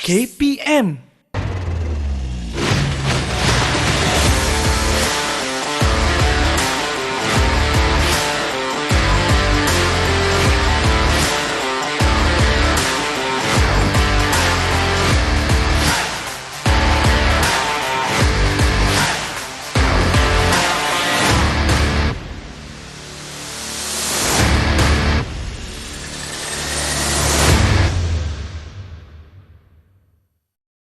KPM.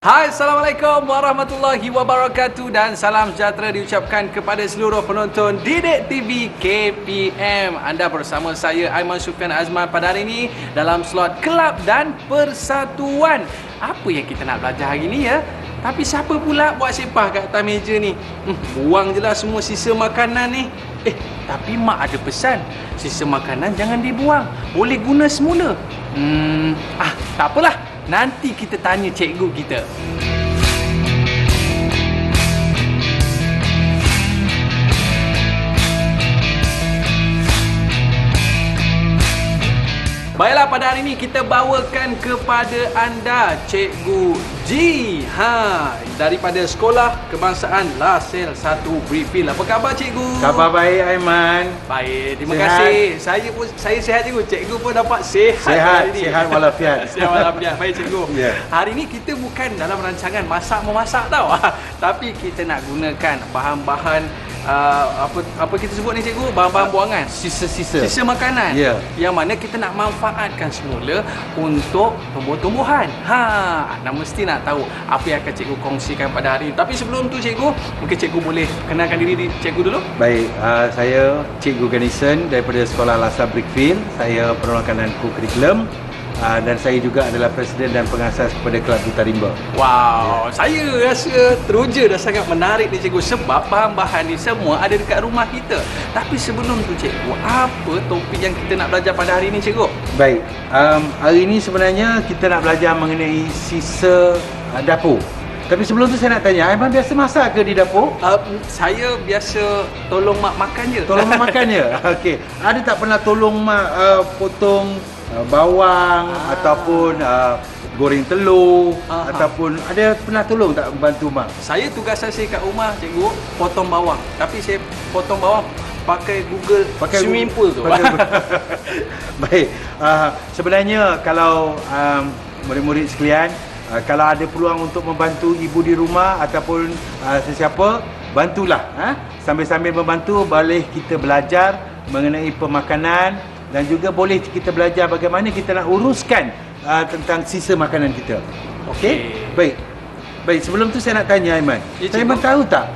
Hai, Assalamualaikum warahmatullahi wabarakatuh dan salam sejahtera diucapkan kepada seluruh penonton Didik TV KPM. Anda bersama saya Aiman Sufian Azman pada hari ini dalam slot Kelab dan Persatuan. Apa yang kita nak belajar hari ni ya? Tapi siapa pula buat sepah kat atas meja ni? Buang je lah semua sisa makanan ni. Tapi mak ada pesan, sisa makanan jangan dibuang, boleh guna semula. Tak apalah. Nanti kita tanya cikgu kita. Baiklah, pada hari ini kita bawakan kepada anda Cikgu G. Daripada Sekolah Kebangsaan Lasal 1 Brickfield. Apa khabar cikgu? Khabar baik Aiman. Baik, terima kasih. Saya sihat cikgu. Cikgu pun dapat sihat hari ini. Sihat walafiat. Sihat walafiat. Baik cikgu. Yeah. Hari ini kita bukan dalam rancangan masak-memasak tau. Tapi kita nak gunakan bahan-bahan apa kita sebut ni cikgu? Bahan-bahan buangan. Sisa makanan. Ya. Yang mana kita nak manfaatkan semula untuk tumbuh-tumbuhan. Anda mesti nak tahu apa yang akan cikgu kongsikan pada hari ini. Tapi sebelum tu cikgu, mungkin cikgu boleh kenalkan diri cikgu dulu. Baik, saya Cikgu Ganison daripada Sekolah Lasal Brickfield. Saya penolongkan dan kurikulum. Dan saya juga adalah Presiden dan pengasas kepada Kelab Duta Rimba. Wow, saya rasa teruja dah sangat menarik ni cikgu, sebab bahan-bahan ni semua ada dekat rumah kita. Tapi sebelum tu cikgu, apa topik yang kita nak belajar pada hari ni cikgu? Baik, hari ini sebenarnya kita nak belajar mengenai sisa dapur. Tapi sebelum tu saya nak tanya, Aiman biasa masak ke di dapur? Saya biasa tolong mak makan je. Tolong mak makan je? Okey. Ada tak pernah tolong mak potong bawang ataupun goreng telur ataupun ada pernah tolong tak bantu mak? Saya tugas saya kat rumah cikgu potong bawang. Tapi saya potong bawang pakai Google swimming pool tu. Baik. Sebenarnya kalau murid-murid sekalian, kalau ada peluang untuk membantu ibu di rumah ataupun sesiapa, bantulah. Sambil-sambil membantu boleh kita belajar mengenai pemakanan dan juga boleh kita belajar bagaimana kita nak uruskan tentang sisa makanan kita. Okey? Baik, sebelum tu saya nak tanya Aiman. Aiman tahu tak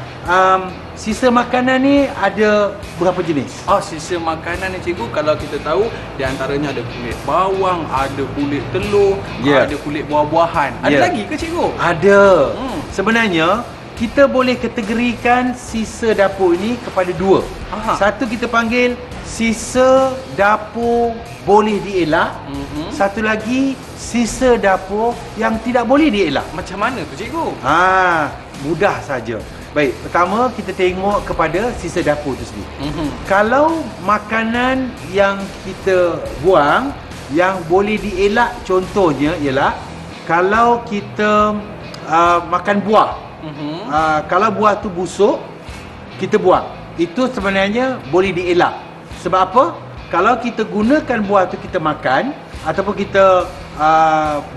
sisa makanan ni ada berapa jenis? Sisa makanan ni cikgu, kalau kita tahu di antaranya ada kulit bawang, ada kulit telur, ada kulit buah-buahan. Ada lagi ke cikgu? Ada. Sebenarnya kita boleh kategorikan sisa dapur ini kepada dua. Satu kita panggil sisa dapur boleh dielak. Satu lagi sisa dapur yang tidak boleh dielak. Macam mana tu cikgu? Mudah saja. Baik, pertama kita tengok kepada sisa dapur itu sendiri. Kalau makanan yang kita buang yang boleh dielak, contohnya ialah kalau kita makan buah. Kalau buah tu busuk, kita buang. Itu sebenarnya boleh dielak. Sebab apa? Kalau kita gunakan buah tu kita makan ataupun kita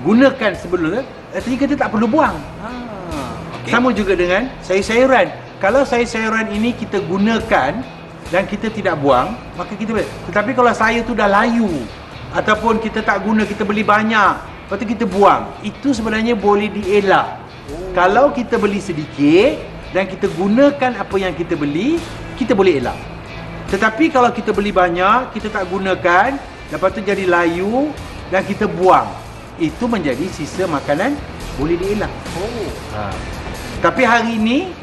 gunakan sebelumnya, artinya kita tak perlu buang. Sama juga dengan sayur-sayuran. Kalau sayur-sayuran ini kita gunakan dan kita tidak buang, maka kita boleh. Tetapi kalau sayur tu dah layu ataupun kita tak guna, kita beli banyak, lepas tu kita buang, itu sebenarnya boleh dielak. Kalau kita beli sedikit dan kita gunakan apa yang kita beli, kita boleh elak. Tetapi kalau kita beli banyak, kita tak gunakan, lepas tu jadi layu dan kita buang, itu menjadi sisa makanan boleh dielak. Tapi hari ini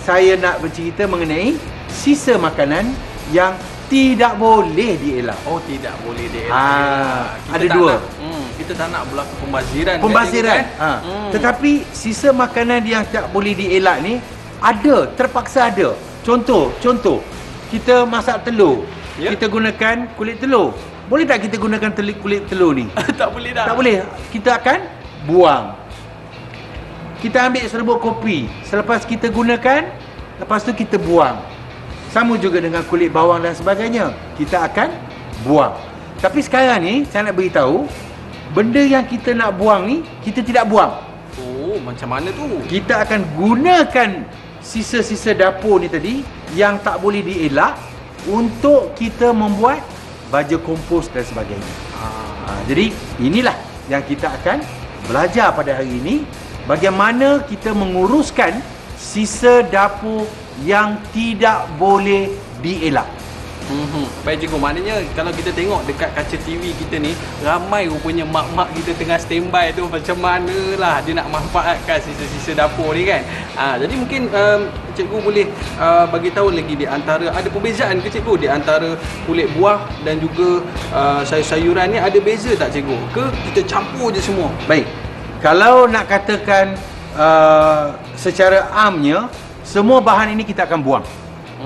saya nak bercerita mengenai sisa makanan yang tidak boleh dielak. Tidak boleh dielak. Ada dua. Kita tak nak berlaku pembaziran. Kan? Tetapi sisa makanan yang tak boleh dielak ni ada, terpaksa ada. Contoh, kita masak telur. Kita gunakan kulit telur. Boleh tak kita gunakan kulit telur ni? Tak boleh dah. Tak boleh. Kita akan buang. kita ambil serbuk kopi. Selepas kita gunakan, lepas tu kita buang. Sama juga dengan kulit bawang dan sebagainya. Kita akan buang. Tapi sekarang ni, saya nak beritahu, benda yang kita nak buang ni, kita tidak buang. Oh, macam mana tu? Kita akan gunakan sisa-sisa dapur ni tadi yang tak boleh dielak untuk kita membuat baja kompos dan sebagainya. Jadi inilah yang kita akan belajar pada hari ini, bagaimana kita menguruskan sisa dapur yang tidak boleh dielak. Baik cikgu, maknanya kalau kita tengok dekat kaca TV kita ni, ramai rupanya mak-mak kita tengah standby tu, macam manalah dia nak manfaatkan sisa-sisa dapur ni kan. Jadi mungkin cikgu boleh bagi tahu lagi di antara, ada perbezaan ke cikgu di antara kulit buah dan juga sayur-sayuran ni, ada beza tak cikgu? Ke kita campur je semua? Baik, kalau nak katakan secara amnya, semua bahan ini kita akan buang.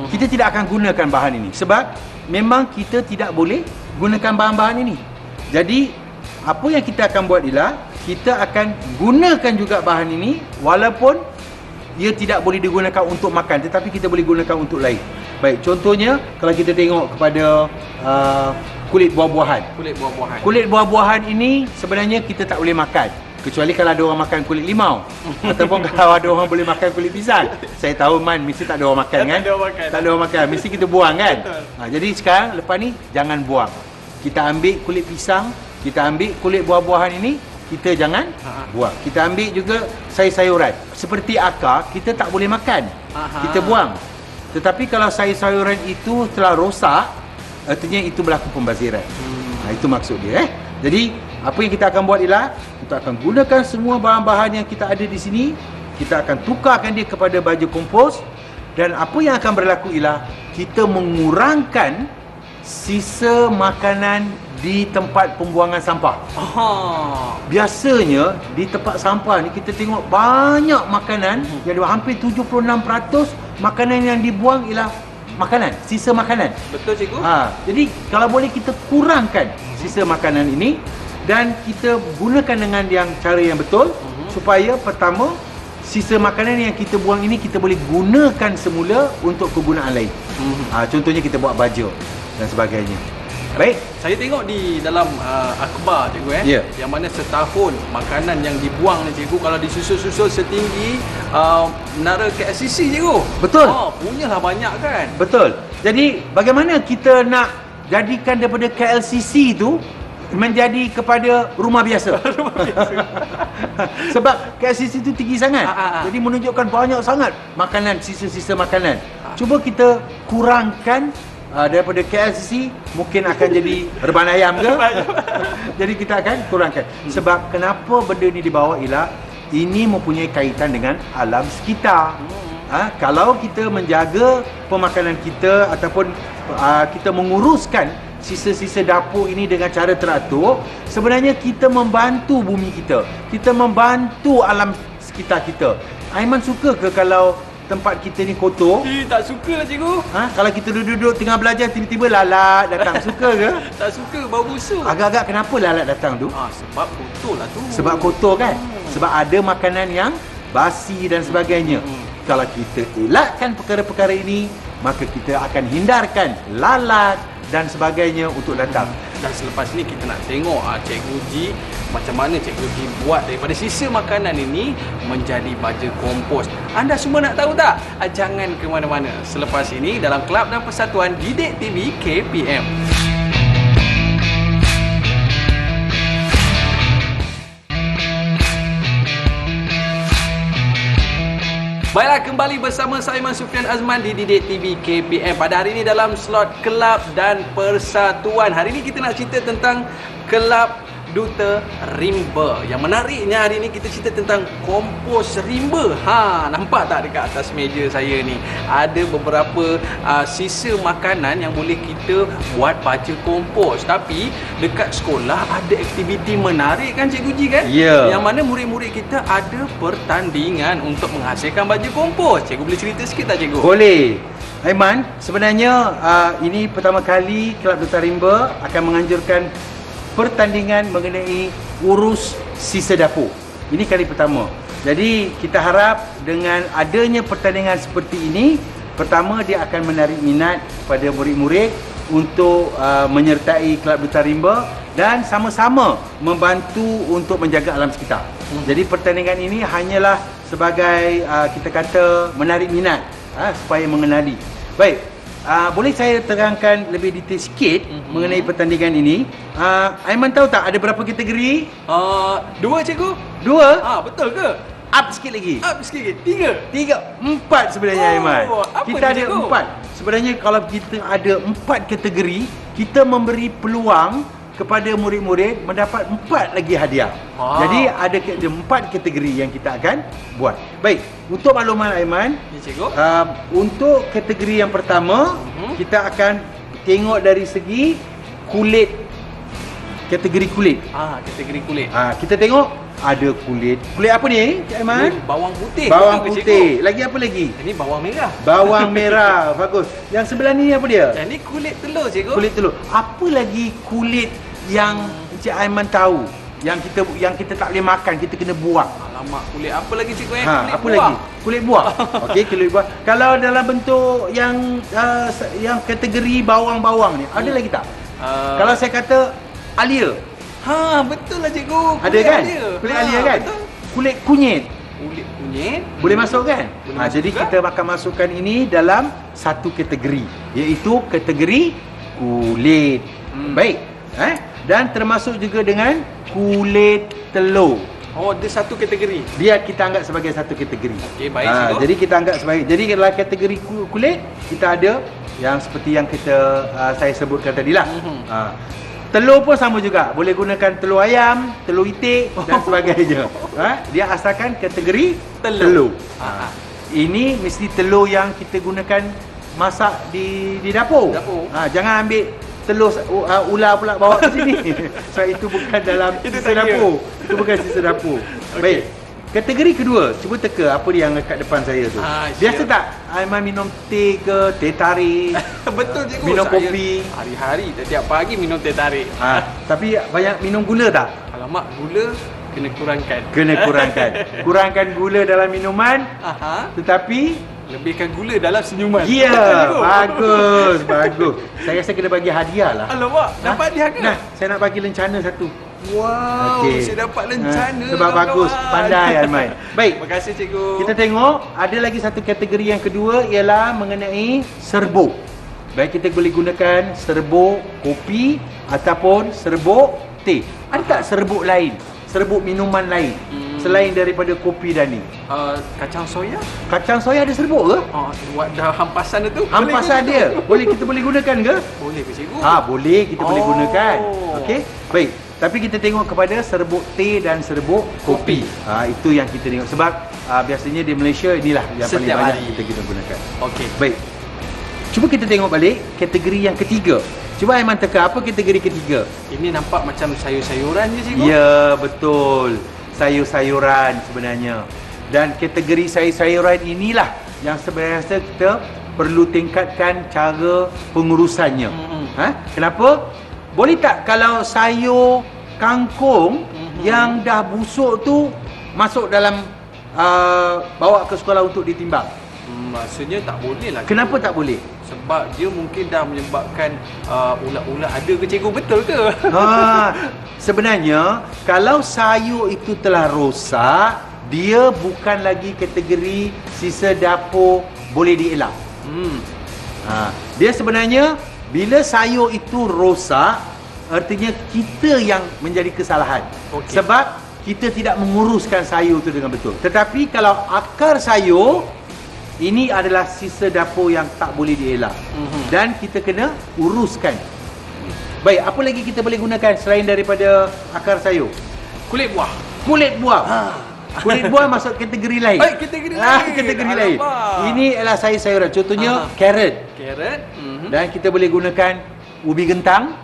Kita tidak akan gunakan bahan ini sebab memang kita tidak boleh gunakan bahan-bahan ini. Jadi apa yang kita akan buat ialah kita akan gunakan juga bahan ini, walaupun ia tidak boleh digunakan untuk makan, tetapi kita boleh gunakan untuk lain. Baik, contohnya kalau kita tengok kepada kulit buah-buahan. Kulit buah-buahan ini sebenarnya kita tak boleh makan, kecuali kalau ada orang makan kulit limau ataupun kalau ada orang boleh makan kulit pisang. Saya tahu Man, mesti tak ada orang makan kan? Tak ada orang makan, mesti kita buang kan? Jadi sekarang lepas ni jangan buang. Kita ambil kulit pisang, kita ambil kulit buah-buahan ini, kita jangan buang. Kita ambil juga sayur-sayuran. Seperti akar, kita tak boleh makan. Kita buang. Tetapi kalau sayur-sayuran itu telah rosak, artinya itu berlaku pembaziran. Itu maksud dia. Jadi apa yang kita akan buat ialah kita akan gunakan semua bahan-bahan yang kita ada di sini, kita akan tukarkan dia kepada baju kompos, dan apa yang akan berlaku ialah kita mengurangkan sisa makanan di tempat pembuangan sampah. Biasanya di tempat sampah ni kita tengok banyak makanan yang hampir 76% makanan yang dibuang ialah makanan, sisa makanan. Betul cikgu? Jadi kalau boleh kita kurangkan sisa makanan ini dan kita gunakan dengan cara yang betul, supaya pertama sisa makanan yang kita buang ini kita boleh gunakan semula untuk kegunaan lain. Contohnya kita buat baju dan sebagainya. Baik, saya tengok di dalam akhbar cikgu yang mana setahun makanan yang dibuang ni cikgu, kalau disusul-susul setinggi menara KLCC cikgu. Betul. Punyalah banyak kan. Betul. Jadi bagaimana kita nak jadikan daripada KLCC itu menjadi kepada rumah biasa? Sebab KLCC itu tinggi sangat. Jadi menunjukkan banyak sangat makanan, sisa-sisa makanan. Cuba kita kurangkan daripada KLCC, mungkin akan jadi reban ayam ke? Jadi kita akan kurangkan. Sebab kenapa benda ni dibawa ialah ini mempunyai kaitan dengan alam sekitar. Kalau kita menjaga pemakanan kita ataupun kita menguruskan sisa-sisa dapur ini dengan cara teratur, sebenarnya kita membantu bumi kita, kita membantu alam sekitar kita. Aiman suka ke kalau tempat kita ni kotor? Tak suka lah cikgu. Kalau kita duduk-duduk tengah belajar, tiba-tiba lalat datang, suka ke? Tak suka, bau busuk. Agak-agak kenapa lalat datang tu? Sebab kotor lah tu. Sebab kotor kan? Sebab ada makanan yang basi dan sebagainya. Kalau kita elakkan perkara-perkara ini, maka kita akan hindarkan lalat dan sebagainya untuk datang. Dan selepas ni kita nak tengok Cikgu G, macam mana Cikgu G buat daripada sisa makanan ini menjadi baja kompos. Anda semua nak tahu tak? Jangan ke mana-mana. Selepas ini dalam Kelab dan Persatuan Didik TV KPM. Baiklah, kembali bersama saya Aiman Sufian Azman di Didik TV KPM. Pada hari ini dalam slot Kelab dan Persatuan. Hari ini kita nak cerita tentang Kelab Duta Rimba. Yang menariknya hari ini kita cerita tentang kompos rimba. Nampak tak dekat atas meja saya ni? Ada beberapa sisa makanan yang boleh kita buat baja kompos. Tapi dekat sekolah ada aktiviti menarik kan Cikgu Ji kan? Ya. Yang mana murid-murid kita ada pertandingan untuk menghasilkan baja kompos. Cikgu boleh cerita sikit tak Cikgu? Boleh. Aiman, sebenarnya ini pertama kali Kelab Duta Rimba akan menganjurkan pertandingan mengenai urus sisa dapur. Ini kali pertama. Jadi kita harap dengan adanya pertandingan seperti ini, pertama dia akan menarik minat pada murid-murid untuk menyertai Kelab Duta Rimba dan sama-sama membantu untuk menjaga alam sekitar. Jadi pertandingan ini hanyalah sebagai kita kata menarik minat supaya mengenali. Baik, boleh saya terangkan lebih detail sikit mengenai pertandingan ini? Aiman tahu tak ada berapa kategori? 2 cikgu? 2? Betul ke? Up sikit lagi. Up sikit. 3. 4 sebenarnya, Aiman. Apa Kita ni, ada cikgu? 4. Sebenarnya kalau kita ada 4 kategori, kita memberi peluang kepada murid-murid mendapat 4 lagi hadiah. Jadi ada 4 kategori yang kita akan buat. Baik, untuk makluman Aiman, Ya, cikgu. untuk kategori yang pertama, kita akan tengok dari segi kulit. Kategori kulit. Kategori kulit. Kita tengok ada kulit. Kulit apa ni, Cik Aiman? Ini bawang putih. Bawang Betul ke, putih. cikgu? Lagi apa lagi? Ini bawang merah. Bawang merah. Bagus. Yang sebelah ni apa dia? Dan ini kulit telur, cikgu. Kulit telur. Apa lagi kulit yang Cik Aiman tahu yang kita tak boleh makan, kita kena buang? Alamak, kulit apa lagi, cikgu? Kulit Apa buah. lagi? Kulit buah. Okey, kulit buah. Kalau dalam bentuk yang kategori bawang-bawang ni, ada lagi tak? Kalau saya kata alia, Betul lah, cikgu. ada Kulit kan? alia. Kulit alia kan? Betul. Kulit kunyit. Kulit kunyit. Boleh masuk kan? Boleh masuk Jadi juga. kita akan masukkan ini dalam satu kategori, iaitu kategori kulit. Baik. Dan termasuk juga dengan kulit telur. Dia satu kategori. Dia kita anggap sebagai satu kategori. Okey, baik, cikgu. Jadi kita anggap sebagai, jadi dalam kategori kulit kita ada yang seperti yang saya sebutkan tadilah. Telur pun sama juga. Boleh gunakan telur ayam, telur itik dan sebagainya. Dia asalkan kategori telur. Ini mesti telur yang kita gunakan masak di dapur. Jangan ambil telur ular pula bawa ke sini. Sebab itu bukan dalam sisa dapur. Itu bukan sisa dapur. Baik. Kategori kedua, cuba teka apa dia yang kat depan saya tu. Biasa tak Aiman minum teh ke, teh tarik? Betul, cikgu. Minum Saya kopi. hari-hari, setiap pagi minum teh tarik. Tapi banyak minum gula tak? Alamak, gula kena kurangkan. Kena kurangkan. Kurangkan gula dalam minuman, tetapi lebihkan gula dalam senyuman. ya, Betul, cikgu. bagus. Saya rasa kena bagi hadiah lah. Alamak, dapat hadiah ke? Nah, saya nak bagi lencana satu. Wow, saya dapat lencana. Sebab bagus, pandai Aiman. Baik, Terima kasih, cikgu. kita tengok ada lagi satu kategori yang kedua, ialah mengenai serbuk. Baik, kita boleh gunakan serbuk kopi ataupun serbuk teh. Ada tak serbuk lain? Serbuk minuman lain selain daripada kopi dan ni? Kacang soya? Kacang soya ada serbuk ke? Wadah hampasan itu. Hampasan dia. Kita boleh gunakan ke? Boleh ke, cikgu? Boleh, kita boleh gunakan. Oh. Okey. Baik. Tapi kita tengok kepada serbuk teh dan serbuk kopi. Itu yang kita tengok sebab biasanya di Malaysia inilah yang paling Setiap banyak hari. kita gunakan. Okey. Baik. Cuba kita tengok balik kategori yang ketiga. Cuba Aiman teka apa kategori ketiga? Ini nampak macam sayur-sayuran je, cikgu. Ya, betul. Sayur-sayuran sebenarnya. Dan kategori sayur-sayuran inilah yang sebenarnya kita perlu tingkatkan cara pengurusannya. Kenapa? Boleh tak kalau sayur kangkung yang dah busuk tu masuk dalam bawa ke sekolah untuk ditimbang? Maksudnya tak boleh lah. Kenapa tak boleh? Sebab dia mungkin dah menyebabkan ulat-ulat ada ke, cikgu? Betul ke? Sebenarnya kalau sayur itu telah rosak, dia bukan lagi kategori sisa dapur boleh dielak. Dia sebenarnya bila sayur itu rosak, artinya kita yang menjadi kesalahan. Sebab kita tidak menguruskan sayur itu dengan betul. Tetapi kalau akar sayur, ini adalah sisa dapur yang tak boleh dielak. Dan kita kena uruskan. Baik, apa lagi kita boleh gunakan selain daripada akar sayur? Kulit buah. Kulit buah. Kulit buah masuk kategori lain. Kategori lain. Kategori lain. Alamak. Ini adalah sayur-sayuran. Contohnya carrot. Carrot. Dan kita boleh gunakan ubi gentang.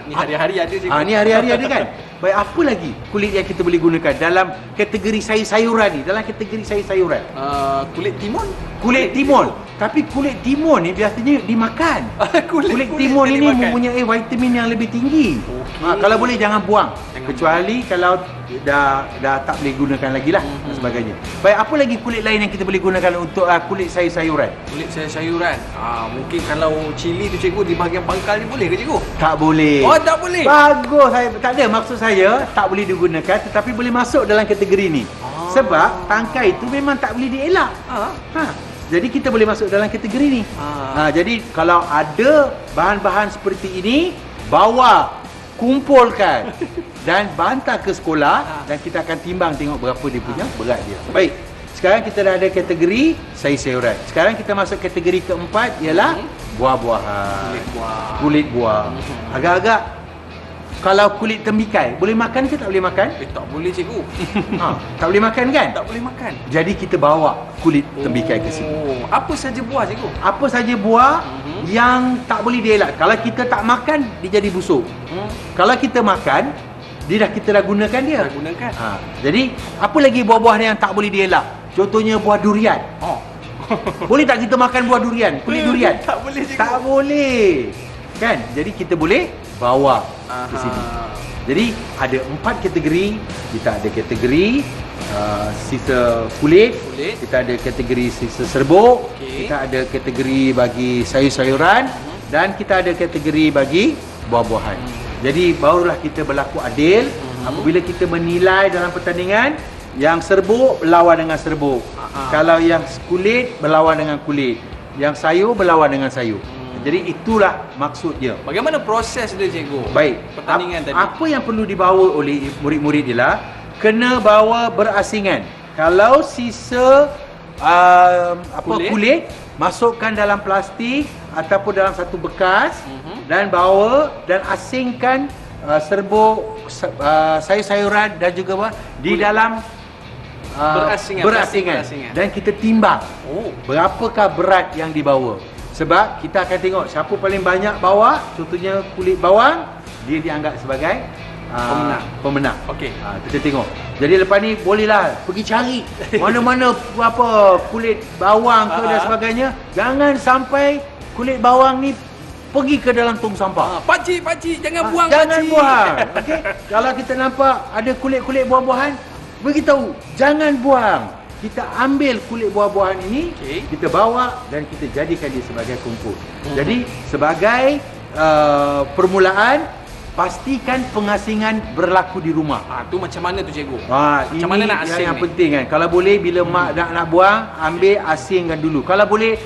Ni hari-hari ada, cikgu. Ni hari-hari ada kan? Baik, apa lagi kulit yang kita boleh gunakan dalam kategori sayur-sayuran ni? Dalam kategori sayur-sayuran. Kulit timun. Kulit timun. Tapi kulit timun ni biasanya dimakan. Kulit timun yang ini dimakan. mempunyai vitamin yang lebih tinggi. Kalau boleh jangan buang. Kecuali kalau dah tak boleh gunakan lagi lah dan sebagainya. Baik, apa lagi kulit lain yang kita boleh gunakan untuk kulit sayur-sayuran? Kulit sayur-sayuran. Mungkin kalau cili tu cikgu di bahagian pangkal ni boleh ke cikgu? Tak boleh. Oh, tak boleh. Bagus. Tak ada maksud saya tak boleh digunakan, tetapi boleh masuk dalam kategori ni. Sebab tangkai itu memang tak boleh dielak. Jadi kita boleh masuk dalam kategori ni. Jadi kalau ada bahan-bahan seperti ini, bawa, kumpulkan dan bantar ke sekolah dan kita akan timbang tengok berapa dia punya berat dia. Baik. Sekarang kita dah ada kategori sayur-sayuran. Sekarang kita masuk kategori keempat ialah buah-buahan. Kulit buah. Agak-agak kalau kulit tembikai, boleh makan ke tak boleh makan? Tak boleh cikgu. Tak boleh makan kan? Tak boleh makan. Jadi kita bawa kulit tembikai ke sini. Apa saja buah cikgu? Apa saja buah yang tak boleh dielak. Kalau kita tak makan, dia jadi busuk. Kalau kita makan, kita dah gunakan dia. Dah gunakan. Jadi apa lagi buah-buah yang tak boleh dielak? Contohnya buah durian. Boleh tak kita makan buah durian? Kulit durian? Tak boleh cikgu. Tak boleh. Kan? Jadi kita boleh bawa ke sini. Jadi ada 4 kategori. Kita ada kategori sisa kulit. Kita ada kategori sisa serbuk. Kita ada kategori bagi sayur-sayuran dan kita ada kategori bagi buah-buahan. Jadi barulah kita berlaku adil apabila kita menilai dalam pertandingan. Yang serbuk berlawan dengan serbuk. Kalau yang kulit berlawan dengan kulit. Yang sayur berlawan dengan sayur. Jadi itulah maksudnya. Bagaimana proses dia cikgu? Baik. Pertandingan tadi. Apa yang perlu dibawa oleh murid-murid ialah kena bawa berasingan. Kalau sisa kulit masukkan dalam plastik ataupun dalam satu bekas dan bawa dan asingkan serbuk sayur-sayuran dan juga di dalam berasingan. Dan kita timbang berapakah berat yang dibawa. Sebab kita akan tengok siapa paling banyak bawa. Contohnya kulit bawang, dia dianggap sebagai pemenang. Okey. Kita tengok. Jadi lepas ni bolehlah pergi cari mana-mana kulit bawang ke dan sebagainya. Jangan sampai kulit bawang ni pergi ke dalam tong sampah. Pakcik jangan buang. Jangan buang. Okey. Kalau kita nampak ada kulit-kulit buah-buahan, beritahu jangan buang. Kita ambil kulit buah-buahan ini, kita bawa dan kita jadikan dia sebagai kompos. Jadi sebagai permulaan, pastikan pengasingan berlaku di rumah. Tu macam mana tu cikgu? Macam mana nak asing yang penting kan. Kalau boleh bila mak nak buang, ambil asingkan dulu. Kalau boleh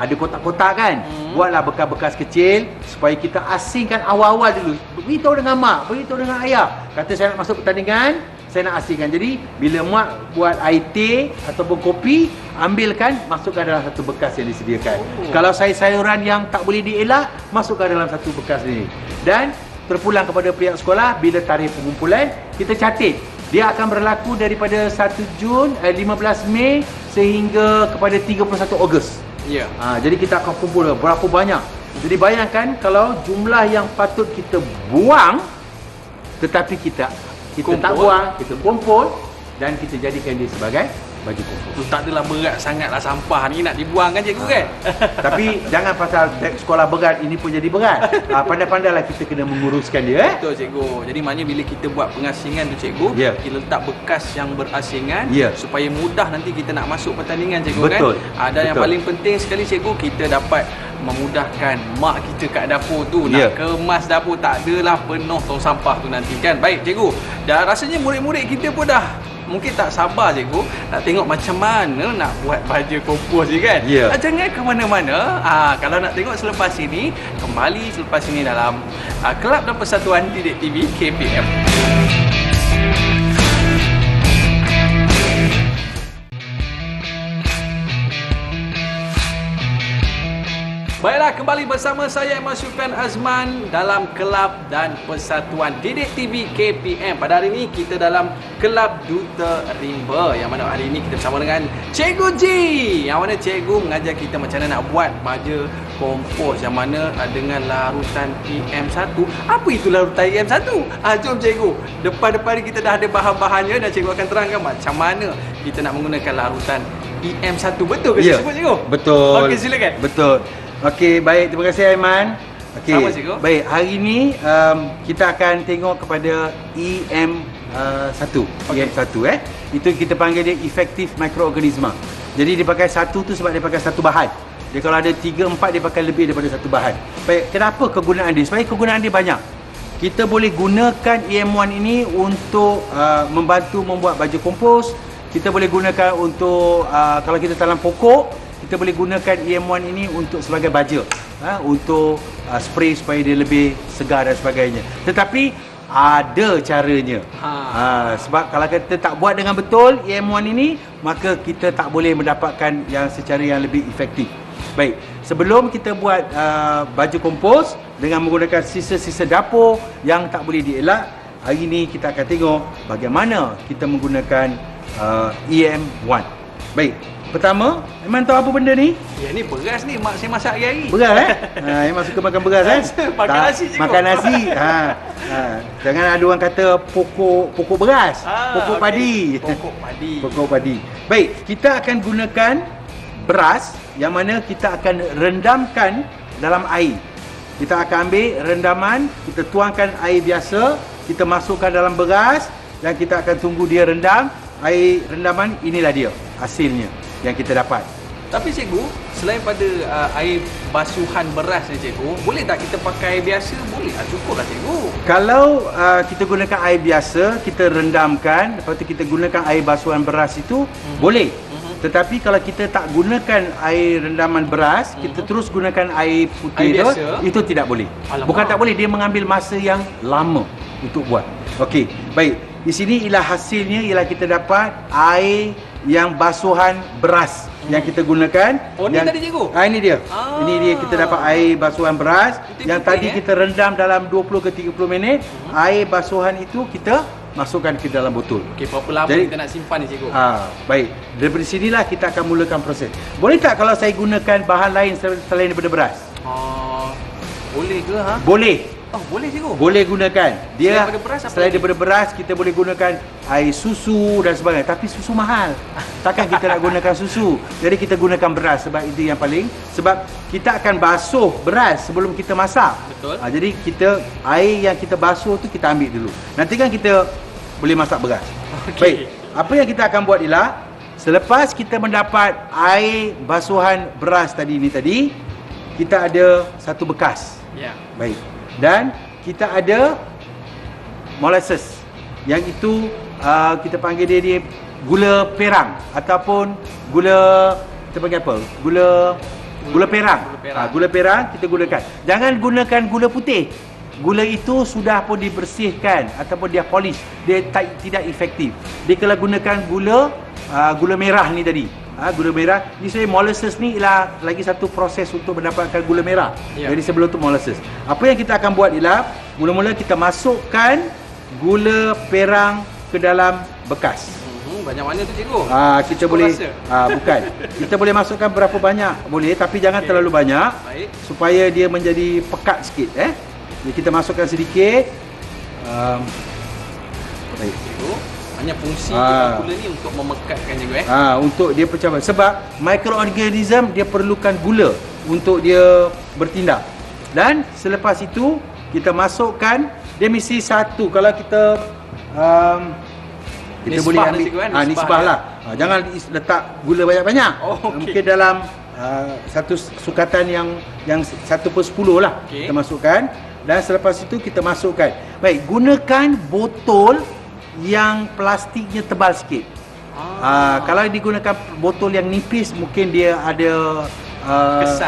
ada kotak-kotak kan, buatlah bekas-bekas kecil supaya kita asingkan awal-awal dulu. Beritahu dengan mak, beritahu dengan ayah. Kata saya nak masuk pertandingan, saya nak asingkan. Jadi bila mak buat air teh ataupun kopi, ambilkan, masukkan dalam satu bekas yang disediakan. Kalau sayur-sayuran yang tak boleh dielak, masukkan dalam satu bekas ni. Dan terpulang kepada pihak sekolah, bila tarikh pengumpulan, kita catat. Dia akan berlaku daripada 1 Jun, 15 Mei sehingga kepada 31 Ogos. Ya. Jadi kita akan kumpul berapa banyak. Jadi bayangkan kalau jumlah yang patut kita buang, tetapi kita tak buang, kita kumpul dan kita jadikan dia sebagai baju kompos. Tak adalah berat sangatlah sampah ni nak dibuang kan cikgu kan? Tapi jangan pasal beg sekolah berat ini pun jadi berat. Pandai-pandailah kita kena menguruskan dia. Betul cikgu. Jadi maknanya bila kita buat pengasingan tu cikgu, kita letak bekas yang berasingan supaya mudah nanti kita nak masuk pertandingan cikgu. Betul. Kan? Dan yang paling penting sekali cikgu, kita dapat memudahkan mak kita kat dapur tu nak kemas dapur, tak adalah penuh tong sampah tu nanti kan. Baik cikgu, dah rasanya murid-murid kita pun dah mungkin tak sabar cikgu nak tengok macam mana nak buat baju kompos ni kan. Jangan ke mana-mana. Kalau nak tengok selepas ini, kembali selepas ini dalam Kelab dan Persatuan Didik TV KPM. Baiklah, kembali bersama saya Ahmad Sufian Azman dalam Kelab dan Persatuan Didik TV KPM. Pada hari ini kita dalam Kelab Duta Rimba, yang mana hari ini kita bersama dengan Cikgu G, yang mana cikgu mengajar kita macam mana nak buat baja kompos yang mana dengan larutan PM1. Apa itu larutan PM1? Jom cikgu, depan-depan kita dah ada bahan-bahannya dan cikgu akan terangkan macam mana kita nak menggunakan larutan PM1. Betul ke sebut cikgu? Betul. Okey, silakan. Betul. Okey, baik, terima kasih Aiman. Okey. Sama cikgu. Baik, hari ini kita akan tengok kepada 1. EM1 Itu kita panggil dia efektif mikroorganisma. Jadi dia pakai 1 tu sebab dia pakai satu bahan. Dia kalau ada 3, 4 dia pakai lebih daripada satu bahan. Baik, kenapa kegunaan dia? Sebab kegunaan dia banyak. Kita boleh gunakan EM1 ini untuk membantu membuat baju kompos. Kita boleh gunakan untuk kalau kita tanam pokok, kita boleh gunakan EM1 ini untuk sebagai baja, untuk spray supaya dia lebih segar dan sebagainya. Tetapi ada caranya. Sebab kalau kita tak buat dengan betul EM1 ini, maka kita tak boleh mendapatkan yang secara yang lebih efektif. Baik, sebelum kita buat baju kompos dengan menggunakan sisa-sisa dapur yang tak boleh dielak, hari ini kita akan tengok bagaimana kita menggunakan EM1. Baik, pertama, Aiman tahu apa benda ni? Ya, ni beras ni mak saya masak hari-hari. Beras Aiman suka makan beras Makan nasi je. Makan nasi. Jangan ada orang kata pokok beras, pokok padi. Pokok padi. Baik, kita akan gunakan beras yang mana kita akan rendamkan dalam air. Kita akan ambil rendaman, kita tuangkan air biasa, kita masukkan dalam beras dan kita akan tunggu dia rendam. Air rendaman, inilah dia hasilnya yang kita dapat. Tapi cikgu, selain pada air basuhan beras ni cikgu, boleh tak kita pakai air biasa? Boleh, cukup lah cikgu. Kalau kita gunakan air biasa, kita rendamkan, lepas tu kita gunakan air basuhan beras itu, boleh. Tetapi kalau kita tak gunakan air rendaman beras, kita terus gunakan air putih itu tidak boleh. Alamak. Bukan tak boleh, dia mengambil masa yang lama untuk buat. Okey, baik. Di sini ialah hasilnya, ialah kita dapat air yang basuhan beras yang kita gunakan. Oh, ni tadi cikgu? Ini dia. Ini dia, kita dapat air basuhan beras yang tadi kita rendam dalam 20 ke 30 minit. Air basuhan itu kita masukkan ke dalam botol. Okey, berapa lama kita nak simpan ni cikgu? Baik. Daripada sinilah kita akan mulakan proses. Boleh tak kalau saya gunakan bahan lain selain daripada beras? Boleh ke Boleh. Boleh cikgu. Boleh gunakan. Dia Selain daripada beras kita boleh gunakan air susu dan sebagainya. Tapi susu mahal. Takkan kita nak gunakan susu. Jadi kita gunakan beras sebab itu yang paling. Sebab kita akan basuh beras sebelum kita masak. Betul. Jadi air yang kita basuh tu kita ambil dulu. Nanti kan kita boleh masak beras. Okey. Baik. Apa yang kita akan buat ialah selepas kita mendapat air basuhan beras tadi, kita ada satu bekas. Ya. Baik. Dan kita ada molasses. Yang itu kita panggil dia gula perang ataupun gula, kita panggil apa? Gula perang. Gula perang kita gunakan. Jangan gunakan gula putih. Gula itu sudah pun dibersihkan ataupun dia polish. Dia tidak efektif. Dia kalau gunakan gula merah ni tadi. Gula merah. Ini saya molasses ni ialah lagi satu proses untuk mendapatkan gula merah. Jadi sebelum tu molasses. Apa yang kita akan buat ialah mula-mula kita masukkan gula perang ke dalam bekas. Banyak mana tu cikgu? Kita boleh bukan. Kita boleh masukkan berapa banyak boleh, tapi jangan terlalu banyak. Baik. Supaya dia menjadi pekat sikit Jadi kita masukkan sedikit. Baik. Cikgu, hanya fungsi gula ni untuk memekatkan cikgu untuk dia pecah. Sebab mikroorganism dia perlukan gula untuk dia bertindak. Dan selepas itu kita masukkan, dia mesti satu. Kalau kita kita nisbah boleh ambil nisbah lah. Jangan letak gula banyak-banyak. Mungkin dalam satu sukatan yang 1/10 lah. Kita masukkan. Dan selepas itu kita masukkan. Baik, gunakan botol yang plastiknya tebal sikit. Kalau digunakan botol yang nipis, mungkin dia ada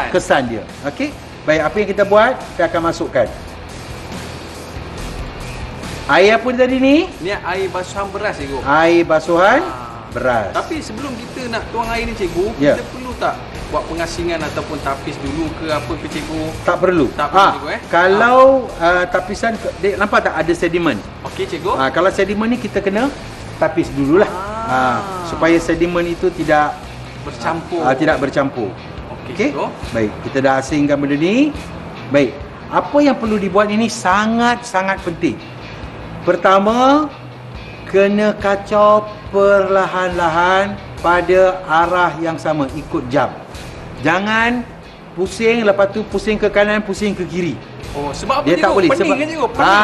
kesan dia. Okey. Baik, apa yang kita buat? Kita akan masukkan air apa tadi ni? Ni air basuhan beras cikgu. Air basuhan beras. Tapi sebelum kita nak tuang air ni cikgu, kita perlu tak buat pengasingan ataupun tapis dulu ke apa ke cikgu? Tak perlu. Tak perlu cikgu Kalau tapisan, nampak tak ada sedimen? Okey cikgu. Kalau sedimen ni kita kena tapis dululah. Supaya sedimen itu tidak bercampur. Tidak bercampur. Okey. Baik, kita dah asingkan benda ni. Baik. Apa yang perlu dibuat ini sangat-sangat penting. Pertama, kena kacau perlahan-lahan pada arah yang sama, ikut jam. Jangan pusing, lepas tu pusing ke kanan, pusing ke kiri. Oh, sebab apa Dia cikgu? tak boleh Pening sebab kan cikgu? Pening.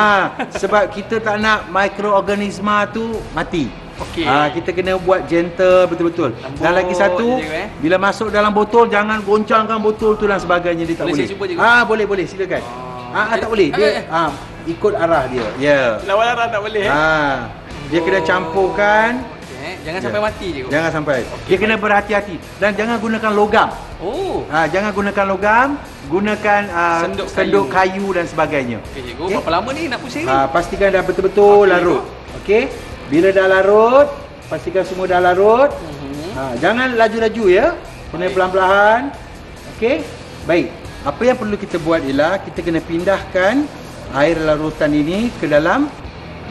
sebab kita tak nak mikroorganisma tu mati. Okey. Kita kena buat gentle betul-betul. Lembut Dan lagi satu, je, cikgu, bila masuk dalam botol jangan goncangkan botol tu dan sebagainya, dia tak Boleh boleh. saya cuba, cikgu? Boleh silakan. Ah. Tak boleh. Dia ikut arah dia. Ya. Lawan arah tak boleh Dia kena campurkan. Okey, jangan sampai mati cikgu. Jangan sampai. Dia kena berhati-hati dan jangan gunakan logam. Oh. Jangan gunakan logam, gunakan senduk kayu dan sebagainya. Okey cikgu, berapa lama ni nak pusing ni? Pastikan dah betul-betul larut. Okey. Bila dah larut, pastikan semua dah larut. Jangan laju-laju ya. Kena perlahan-lahan. Okey. Baik. Apa yang perlu kita buat ialah kita kena pindahkan air larutan ini ke dalam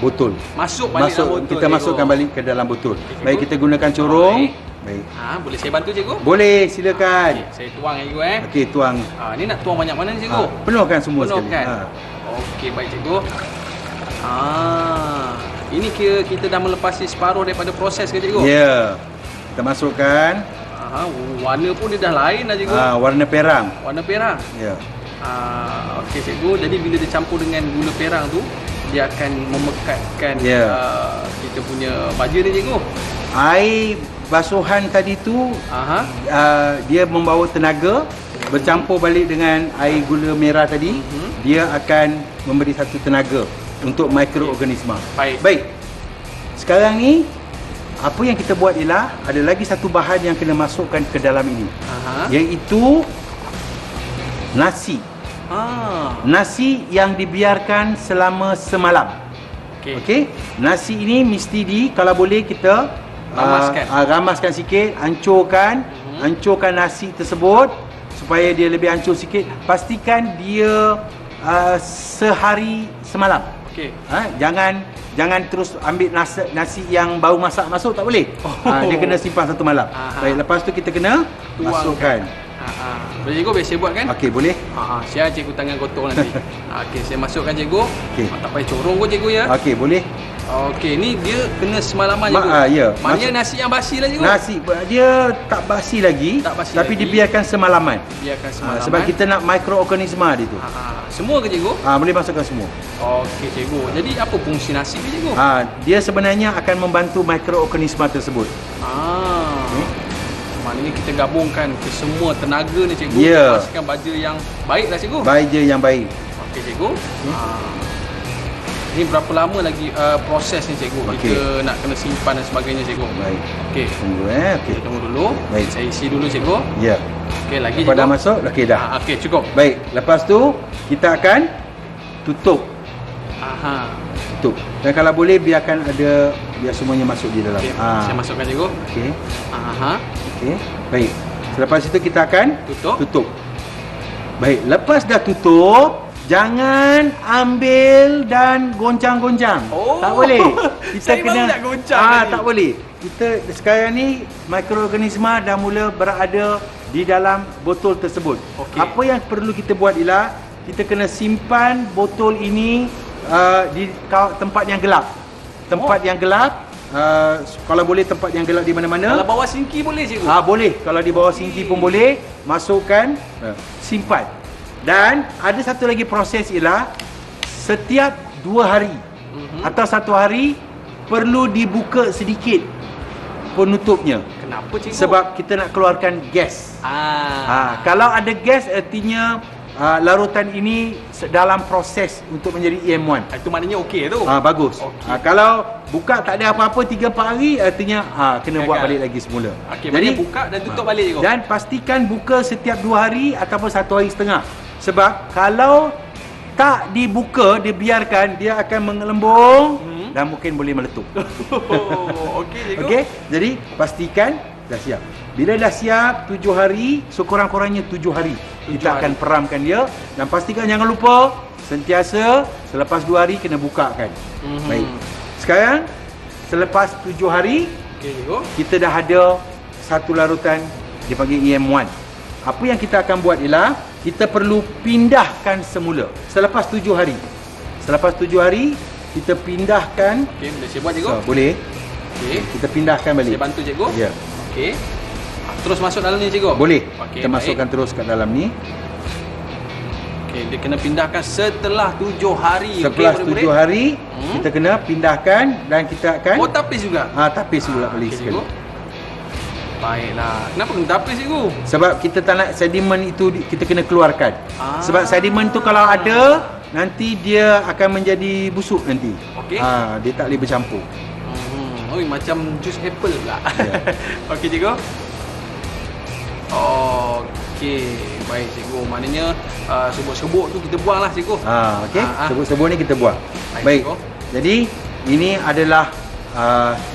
botol. Masuk balik dalam botol. Kita masukkan balik ke dalam botol. Baik, kita gunakan corong. Baik. Boleh saya bantu cikgu? Boleh, silakan. Okey, saya tuang cikgu Okey, tuang. Ni nak tuang banyak mana ni cikgu? Penuhkan semua sekali. Penuhkan. Okey, baik cikgu. Ini kira kita dah melepasi separuh daripada proses ke cikgu? Ya. Kita masukkan. Warna pun dia dah lain dah cikgu. Warna perang. Warna perang. Ya. Okey cikgu, jadi bila dia campur dengan gula perang tu, dia akan memekatkan kita punya baja ni cikgu. Air basuhan tadi tu dia membawa tenaga, bercampur balik dengan air gula merah tadi, dia akan memberi satu tenaga untuk mikroorganisma. Baik. Sekarang ni apa yang kita buat ialah ada lagi satu bahan yang kena masukkan ke dalam ini. Iaitu nasi. Nasi yang dibiarkan selama semalam. Okey. Nasi ini mesti kalau boleh kita ramaskan sikit, hancurkan nasi tersebut supaya dia lebih hancur sikit. Pastikan dia sehari semalam. Okey. Jangan terus ambil nasi yang baru masak masuk, tak boleh. Dia kena simpan satu malam. Baik, lepas tu kita kena masukkan. Boleh cikgu, biar saya buat kan? Okey, boleh. Siap cikgu, tangan kotor nanti. Okey, saya masukkan cikgu. Tak payah corong kot cikgu ya. Okey, boleh. Okey, ni dia kena semalaman cikgu. Ya. Maknanya nasi yang basi lah cikgu. Nasi dia tak basi lagi, tapi dibiarkan semalaman. Sebab kita nak mikroorganisma dia tu. Semua ke cikgu? Boleh masukkan semua. Okey cikgu. Jadi apa fungsi nasi ni cikgu? Dia sebenarnya akan membantu mikroorganisma tersebut. Maknanya kita gabungkan ke semua tenaga ni cikgu. Pastikan baja yang baik lah cikgu. Baja yang baik. Okey cikgu. Ini berapa lama lagi proses ni cikgu? Kita nak kena simpan dan sebagainya cikgu. Baik. Okey. Tunggu Kita tunggu dulu. Baik. Saya isi dulu cikgu. Ya. Okey, lagi cikgu. Dah masuk? Okey dah. Okey, cukup. Baik. Lepas tu kita akan tutup. Tutup. Dan kalau boleh biar semuanya masuk di dalam. Saya masukkan cikgu. Okey. Okey. Baik. Selepas itu kita akan tutup. Baik, lepas dah tutup, jangan ambil dan goncang-goncang. Tak boleh. Kita kena goncang. Tak boleh. Kita sekarang ni mikroorganisma dah mula berada di dalam botol tersebut. Apa yang perlu kita buat ialah kita kena simpan botol ini di tempat yang gelap. Yang gelap. Kalau boleh tempat yang gelap di mana-mana. Kalau bawah sinki boleh cikgu? Boleh. Kalau di bawah sinki pun boleh. Masukkan, simpan. Dan ada satu lagi proses ialah setiap 2 hari atau 1 hari perlu dibuka sedikit penutupnya. Kenapa cikgu? Sebab kita nak keluarkan gas. Kalau ada gas artinya larutan ini dalam proses untuk menjadi EM1. Itu maknanya okey tu. Bagus. Kalau buka tak ada apa-apa 3-4 hari artinya kena buat balik lagi semula. Jadi buka dan tutup balik cikgu. Dan pastikan buka setiap 2 hari ataupun 1 hari setengah. Sebab kalau tak dibuka, dibiarkan, dia akan mengelembung dan mungkin boleh meletup. Okey cikgu. Okey. Jadi pastikan dah siap. Bila dah siap 7 hari, sekurang-kurangnya 7 hari kita akan peramkan dia. Dan pastikan jangan lupa sentiasa selepas 2 hari kena bukakan. Baik. Sekarang selepas 7 hari kita dah ada satu larutan dipanggil EM1. Apa yang kita akan buat ialah kita perlu pindahkan semula selepas 7 hari. Selepas 7 hari kita pindahkan. Okey, boleh saya buat cikgu? Boleh. Okey. Kita pindahkan balik. Saya bantu cikgu? Ya. Okey. Terus masuk dalam ni cikgu? Boleh. Okay, kita masukkan terus kat dalam ni. Okey, dia kena pindahkan setelah 7 hari. Setelah okey, 7 hari kita kena pindahkan dan kita akan tapis juga. tapis pula balik okey, sekali. cikgu. Baiklah. Kenapa kena tapis cikgu? Sebab kita tak nak sedimen itu kita kena keluarkan. Sebab sedimen tu kalau ada nanti dia akan menjadi busuk nanti. Okey. Dia tak boleh bercampur. Oi, macam jus apple pula. Ya. Okey cikgu. Okey, baik cikgu. Maknanya serbuk-serbuk tu kita buang lah cikgu. Okey. Serbuk-serbuk ni kita buang. Baik. Cikgu. Jadi ini adalah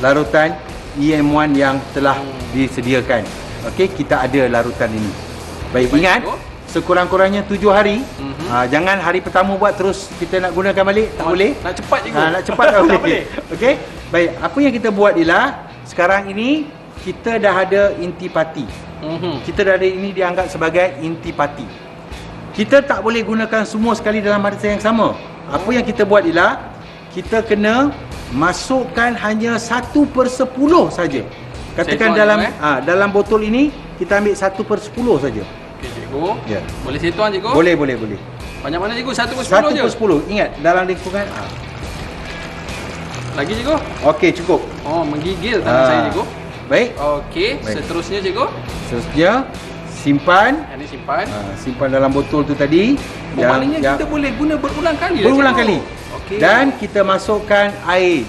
larutan EM1 yang telah disediakan. Okey, kita ada larutan ini. Baik, Baik, ingat cikgu. sekurang-kurangnya 7 hari. Jangan hari pertama buat terus kita nak gunakan balik, tak boleh. Nak cepat cikgu. Nak cepat tak Tak boleh. Okey. Baik, apa yang kita buat ialah sekarang ini kita dah ada intipati. Kita dah ada ini dianggap sebagai intipati. Kita tak boleh gunakan semua sekali dalam masa yang sama. Apa yang kita buat ialah kita kena masukkan hanya 1/10 saja. Katakan Setuan, dalam cikgu, dalam botol ini kita ambil 1/10 saja. Okey cikgu. Ya. Boleh setuan cikgu? Boleh. Banyak mana cikgu? 1/10 je. 1/10. Ingat dalam lingkungan Lagi cikgu? Okey, cukup. Oh, menggigil tangan saya cikgu. Baik. Okey, Baik. seterusnya cikgu. Seterusnya simpan. Yang ni simpan. Simpan dalam botol tu tadi. Maknanya kita boleh guna berulang kali lah, berulang cikgu. kali. Okey. Dan kita masukkan air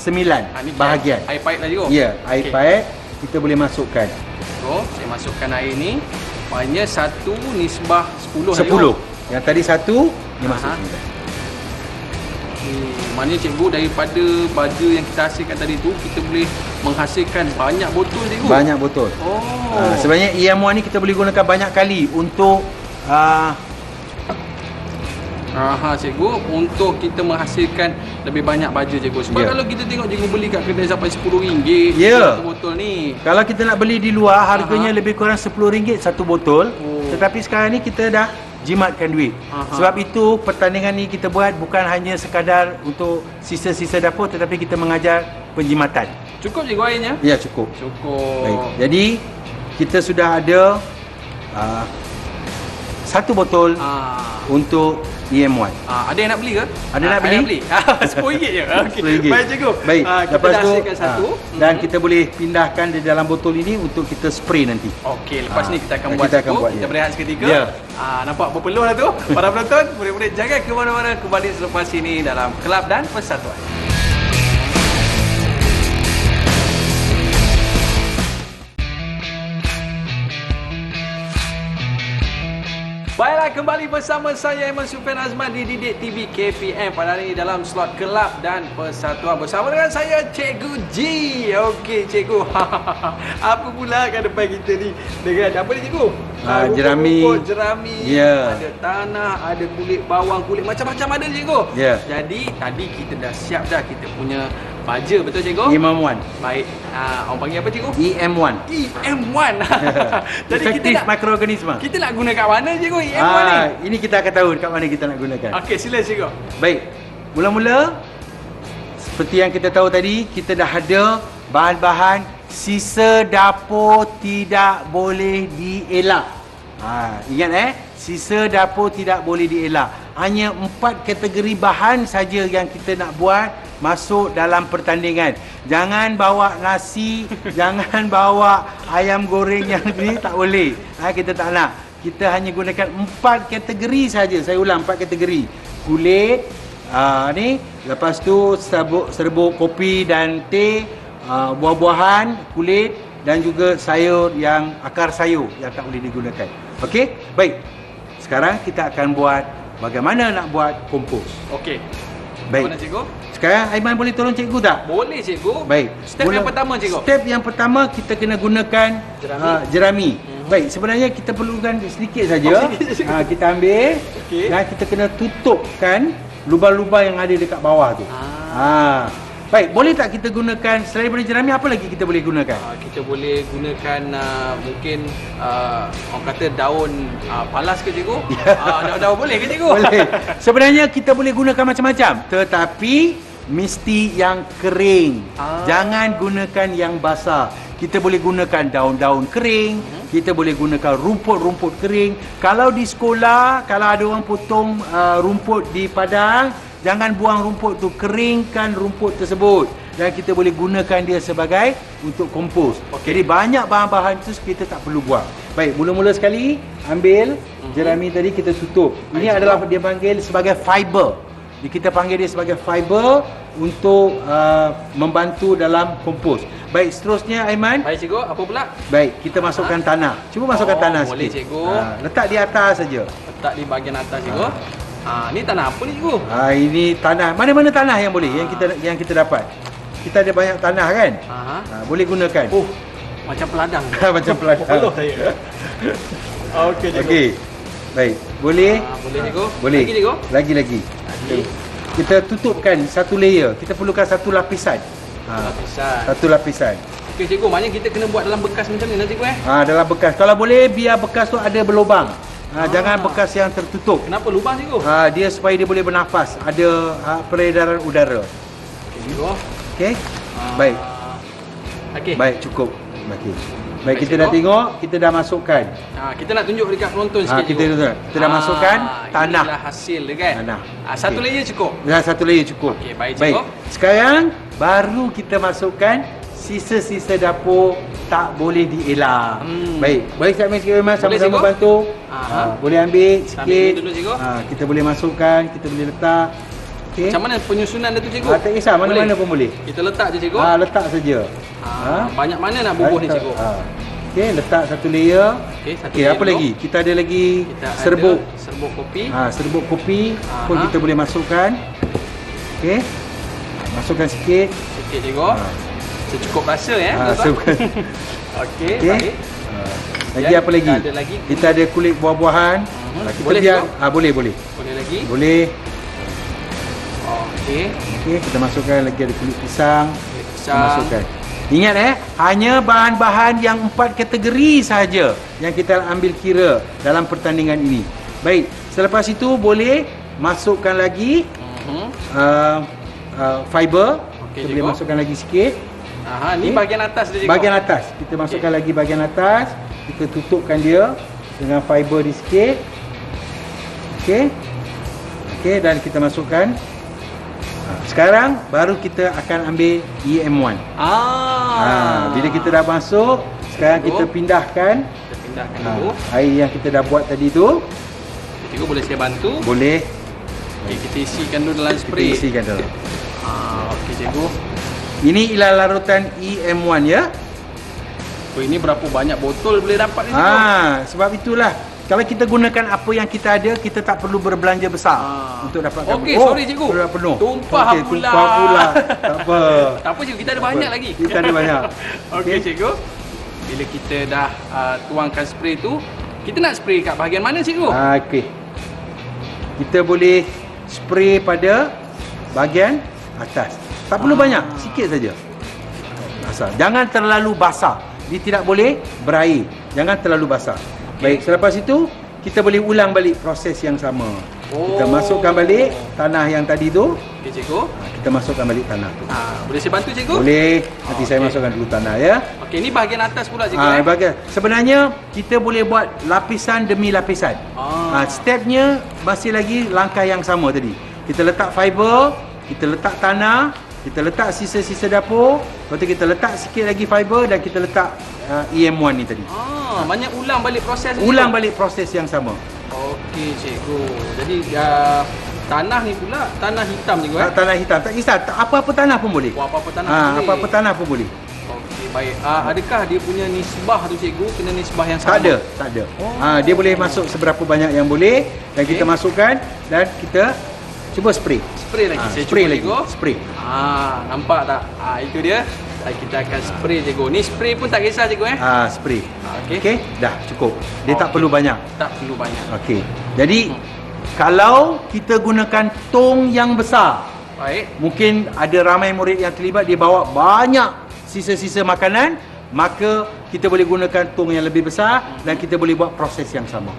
9 ni bahagian. Air pahit lah cikgu. Ya, air Okey. pahit kita boleh masukkan. So, saya masukkan air ni. Maknanya 1 nisbah 10 lah, 10. cikgu. Yang tadi 1 ni masuk Aha. 9. Maknanya cikgu daripada baja yang kita hasilkan tadi tu kita boleh menghasilkan banyak botol cikgu. Banyak botol. Oh. Sebenarnya EM1 ni kita boleh gunakan banyak kali untuk Cikgu, untuk kita menghasilkan lebih banyak baju cikgu. Sebab Ya. kalau kita tengok cikgu beli kat kedai sampai RM10 Ya. satu botol ni. kalau kita nak beli di luar harganya lebih kurang RM10 satu botol. Tetapi sekarang ni kita dah jimatkan duit. Sebab itu pertandingan ni kita buat bukan hanya sekadar untuk sisa-sisa dapur tetapi kita mengajar penjimatan. Cukup cikgu airnya? Ya, cukup. Cukup. Baik. Jadi kita sudah ada satu botol untuk EM1. Ada yang nak beli ke? Ada nak beli? RM10 je. Okey. RM10. Baik cikgu. Baik. Kita Lepas dah tu hasilkan satu. dan kita boleh pindahkan di dalam botol ini untuk kita spray nanti. Okey, lepas ni kita akan kita buat akan cikgu. buat, Kita ya. berehat seketika. Ya. Nampak berpeluh lah tu. Para penonton, murid-murid jangan ke mana-mana, kembali selepas ini dalam Kelab dan Persatuan. Baiklah, kembali bersama saya Aiman Sufian Azman di Didik TV KPM pada hari ini dalam slot Kelab dan Persatuan bersama dengan saya Cikgu G. Okey cikgu. Apa pula kat depan kita ni? Dengan apa ni cikgu? Jerami. Rumput, jerami. Ya. Ada tanah, ada kulit bawang, kulit macam-macam ada cikgu. Ya. Jadi tadi kita dah siap dah kita punya baja, betul cikgu? EM1. Baik. Orang panggil apa cikgu? EM1. EM1. Jadi kita Efektif nak mikroorganisma. kita nak guna kat mana cikgu EM1 ni? Ini kita akan tahu kat mana kita nak gunakan. Okey, sila cikgu. Baik. Mula-mula seperti yang kita tahu tadi, kita dah ada bahan-bahan sisa dapur tidak boleh dielak. Ingat sisa dapur tidak boleh dielak. Hanya 4 kategori bahan saja yang kita nak buat masuk dalam pertandingan. Jangan bawa nasi, jangan bawa ayam goreng yang ni, tak boleh. Kita tak nak. Kita hanya gunakan 4 kategori saja. Saya ulang, 4 kategori. Kulit ni, lepas tu serbuk kopi dan teh, buah-buahan, kulit dan juga sayur yang akar sayur yang tak boleh digunakan. Okey? Baik. Sekarang kita akan buat bagaimana nak buat kompos. Okey. Baik. Mana cikgu? Sekarang Aiman boleh tolong cikgu tak? Boleh cikgu. Baik. Step yang pertama cikgu. Step yang pertama kita kena gunakan jerami. Baik, sebenarnya kita perlukan sedikit saja. Kita ambil dan kita kena tutupkan lubang-lubang yang ada dekat bawah tu. Baik, boleh tak kita gunakan selain daripada jerami, apa lagi kita boleh gunakan? Kita boleh gunakan mungkin orang kata daun palas ke cikgu? Daun boleh ke cikgu? Boleh. Sebenarnya kita boleh gunakan macam-macam, tetapi mesti yang kering. Jangan gunakan yang basah. Kita boleh gunakan daun-daun kering, kita boleh gunakan rumput-rumput kering. Kalau di sekolah, kalau ada orang potong rumput di padang, jangan buang rumput tu, keringkan rumput tersebut dan kita boleh gunakan dia sebagai untuk kompos. Jadi banyak bahan-bahan tu kita tak perlu buang. Baik, mula-mula sekali ambil jerami tadi kita tutup. Ini adalah dia panggil sebagai fiber. Kita panggil dia sebagai fiber untuk membantu dalam kompos. Baik, seterusnya Aiman. Baik cikgu, apa pula? Baik, kita masukkan tanah. Cuba masukkan tanah boleh, sikit. cikgu. Letak di atas saja. Letak di bahagian atas cikgu. Ni tanah apa ni cikgu? Ini tanah. Mana-mana tanah yang boleh yang kita dapat. Kita ada banyak tanah kan? Boleh gunakan. Oh, macam peladang. Macam peladang. Follow saya. Okey cikgu. Okey. Baik, boleh? Boleh cikgu. Boleh. Lagi cikgu? Lagi. Kita tutupkan satu layer. Kita perlukan satu lapisan. Lapisan. Satu lapisan. Okey cikgu, maknanya kita kena buat dalam bekas macam ni cikgu Dalam bekas. Kalau boleh biar bekas tu ada berlubang. Jangan bekas yang tertutup. Kenapa lubang cikgu? Dia supaya dia boleh bernafas. Ada peredaran udara. Okey cikgu. Okey. Baik. Okey. Baik, cukup. Baik, kita dah tengok, kita dah masukkan. Kita nak tunjuk dekat penonton sikit kita dah masukkan tanah. Inilah hasil dia kan. Tanah. Satu layer cukup. Satu layer cukup. Okey, baik cikgu. Sekarang baru kita masukkan sisa-sisa dapur tak boleh dielak. Baik, boleh saya ambil sikit Mas, sama-sama bantu. Boleh ambil sikit. Ambil dulu cikgu. Kita boleh masukkan, kita boleh letak. Okay. Macam mana penyusunan dia tu cikgu? Tak kisah, mana-mana pun boleh. Kita letak je cikgu. Letak saja. Banyak mana nak bubuh ni cikgu? Okey, letak satu layer. Okey, apa lagi? Kita ada lagi serbuk. Serbuk kopi. Serbuk kopi pun kita boleh masukkan. Okey. Masukkan sikit. Sikit cikgu. Secukup rasa Okey, baik. Lagi apa lagi? Kita ada kulit buah-buahan. Kita boleh biar boleh. Boleh lagi? Boleh. Okey, kita masukkan lagi ada kulit pisang. Kita masukkan. Ingat hanya bahan-bahan yang 4 kategori sahaja yang kita ambil kira dalam pertandingan ini. Baik, selepas itu boleh masukkan lagi fiber. Kita boleh masukkan lagi sikit. Ni bahagian atas dia cikgu. Bahagian atas. Kita masukkan lagi bahagian atas. Kita tutupkan dia dengan fiber di sikit. Okey, dan kita masukkan. Sekarang baru kita akan ambil EM1. Bila kita dah masuk, sekarang kita pindahkan. Dulu. Air yang kita dah buat tadi tu. Cikgu boleh saya bantu? Boleh. Okey, kita isikan dulu dalam spray. Kita isikan dulu. Okey cikgu. Ini ialah larutan EM1 ya. Ini berapa banyak botol boleh dapat ni cikgu? Sebab itulah. Kalau kita gunakan apa yang kita ada, kita tak perlu berbelanja besar untuk dapatkan. Okey, sorry cikgu. Sudah penuh. Tumpah pula. Tak apa. Tak apa cikgu, kita ada banyak lagi. Kita ada banyak. Okey cikgu. Bila kita dah tuangkan spray tu, kita nak spray kat bahagian mana cikgu? Okey. Kita boleh spray pada bahagian atas. Tak perlu banyak, sikit saja. Jangan terlalu basah. Dia tidak boleh berair. Jangan terlalu basah. Baik, selepas itu kita boleh ulang balik proses yang sama. Kita masukkan balik tanah yang tadi tu. Okey cikgu. Kita masukkan balik tanah tu. Boleh saya bantu cikgu? Boleh. Nanti saya masukkan dulu tanah ya. Okey, ni bahagian atas pula cikgu. Sebenarnya kita boleh buat lapisan demi lapisan. Stepnya masih lagi langkah yang sama tadi. Kita letak fiber, kita letak tanah, kita letak sisa-sisa dapur, lepas tu kita letak sikit lagi fiber dan kita letak EM1 ni tadi. Banyak ulang balik proses. Ulang balik proses yang sama. Okey cikgu. Jadi tanah ni pula tanah hitam cikgu Tanah hitam. Tak kisah, apa-apa tanah pun boleh. Apa-apa tanah boleh. Apa-apa tanah pun boleh. Okey, baik. Adakah dia punya nisbah tu cikgu kena nisbah yang sama? Tak ada. Dia boleh masuk seberapa banyak yang boleh dan kita masukkan dan kita cuba spray. Spray lagi. Saya spray cuba lagi. cikgu. Spray. Nampak tak? Itu dia. Kita akan spray cikgu. Ni spray pun tak kisah cikgu Spray. Okey. Dah cukup. Dia tak perlu banyak. Tak perlu banyak. Okey. Jadi kalau kita gunakan tong yang besar, baik. Mungkin ada ramai murid yang terlibat, dia bawa banyak sisa-sisa makanan, maka kita boleh gunakan tong yang lebih besar dan kita boleh buat proses yang sama.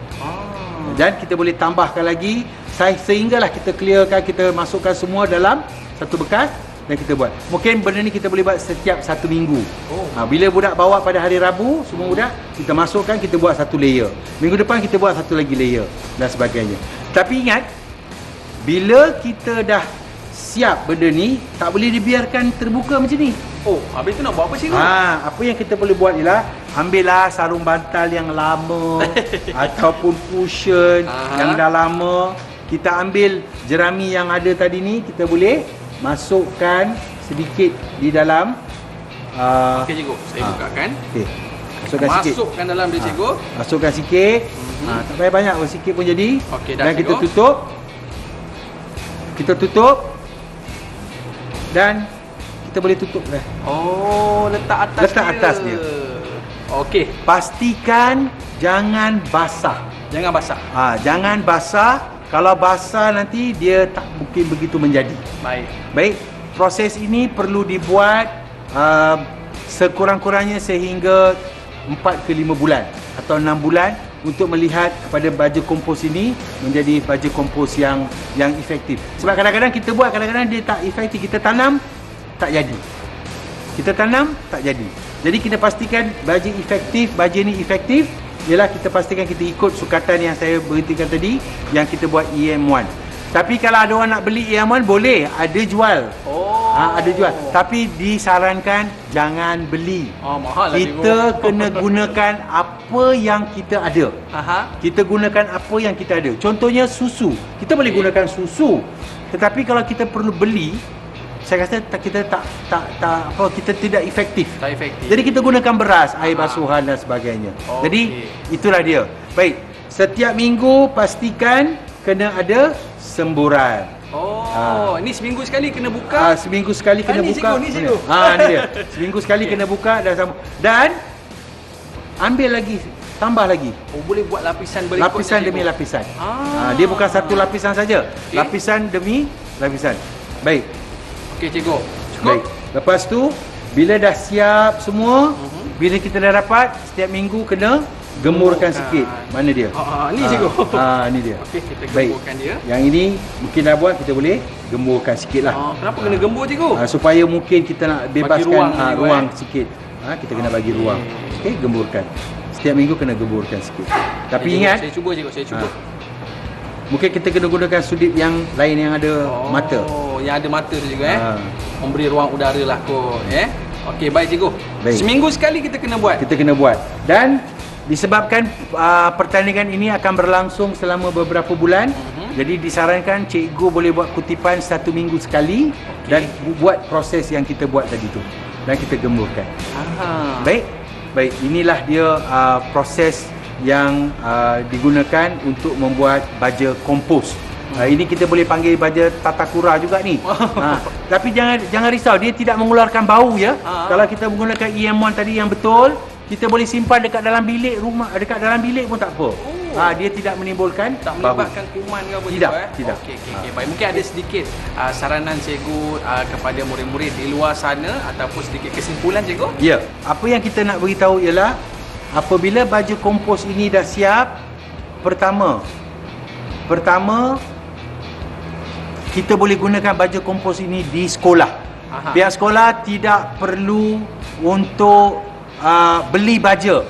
Dan kita boleh tambahkan lagi sehinggalah kita clearkan, kita masukkan semua dalam satu bekas. dan kita buat. Mungkin benda ni kita boleh buat setiap 1 minggu. Oh. Bila budak bawa pada hari Rabu, semua budak kita masukkan, kita buat 1 layer. Minggu depan kita buat 1 lagi layer dan sebagainya. Tapi ingat, bila kita dah siap benda ni, tak boleh dibiarkan terbuka macam ni. Oh, habis tu nak buat apa cikgu? Apa yang kita boleh buat ialah ambillah sarung bantal yang lama ataupun cushion yang dah lama. Kita ambil jerami yang ada tadi ni, kita boleh masukkan sedikit di dalam. Okey cikgu, saya bukakan. Okey. Masukkan dalam dia cikgu. Masukkan sikit. Tak payah banyak pun, sikit pun jadi. Okey, dah dan kita cikgu. tutup. Kita tutup. Dan kita boleh tutup dah. Oh, letak atas dia. Okey, Pastikan jangan basah. jangan basah. Jangan basah. Kalau basah nanti dia tak mungkin begitu menjadi. Baik, proses ini perlu dibuat sekurang-kurangnya sehingga 4 ke 5 bulan atau 6 bulan untuk melihat kepada baja kompos ini menjadi baja kompos yang efektif. Sebab kadang-kadang kita buat, kadang-kadang dia tak efektif. Kita tanam, tak jadi. Kita tanam, tak jadi. Jadi kita pastikan baja efektif, baja ni efektif ialah kita pastikan kita ikut sukatan yang saya beritakan tadi, yang kita buat EM1. Tapi kalau ada orang nak beli EM1 boleh, ada jual. Ada jual. Tapi disarankan jangan beli. Mahal lah Kita kena gunakan apa yang kita ada. Kita gunakan apa yang kita ada. Contohnya susu. Kita boleh gunakan susu. Tetapi kalau kita perlu beli, saya rasa kita kita tidak efektif. Tak efektif. Jadi kita gunakan beras, air basuhan dan sebagainya. Jadi itulah dia. Baik, setiap minggu pastikan kena ada semburan. Ni seminggu sekali kena buka. Seminggu sekali kena buka. Ni cikgu. Ni dia. Seminggu sekali kena buka dan ambil lagi, tambah lagi. Boleh buat lapisan berikutnya. Lapisan demi lapisan. Dia bukan satu lapisan saja. Lapisan demi lapisan. Baik. Okey cikgu. Baik. Lepas tu bila dah siap semua, bila kita dah dapat, setiap minggu kena gemurkan sikit. Mana dia? Ni cikgu. Ni dia. Okey, kita Baik. gemburkan dia. Yang ini mungkin dah buat, kita boleh gemburkan sikit lah. Kenapa kena gembur cikgu? Supaya mungkin kita nak bebaskan ruang, ruang sikit. Kita kena bagi ruang. Okey, gemburkan. Setiap minggu kena gemburkan sikit. Tapi ingat, saya cuba cikgu, saya cuba. mungkin kita kena gunakan sudut yang lain yang ada mata. Yang ada mata tu juga memberi ruang udara lah kot. Okey, baik cikgu. Baik. Seminggu sekali kita kena buat. Kita kena buat. Dan disebabkan pertandingan ini akan berlangsung selama beberapa bulan, jadi disarankan cikgu boleh buat kutipan 1 minggu sekali dan buat proses yang kita buat tadi tu dan kita gemburkan. Baik, inilah dia proses yang digunakan untuk membuat baja kompos. Ini kita boleh panggil baja tatakura juga ni. Tapi jangan risau, dia tidak mengeluarkan bau ya. Kalau kita menggunakan EM1 tadi yang betul, kita boleh simpan dekat dalam bilik rumah, dekat dalam bilik pun tak apa. Dia tidak menimbulkan tak bau. melibatkan kuman ke apa Tidak, cikgu, tidak. Okey, baik. Mungkin ada sedikit saranan cikgu kepada murid-murid di luar sana ataupun sedikit kesimpulan cikgu? Ya, apa yang kita nak beritahu ialah apabila baju kompos ini dah siap, pertama kita boleh gunakan baju kompos ini di sekolah. Pihak sekolah tidak perlu untuk beli baja.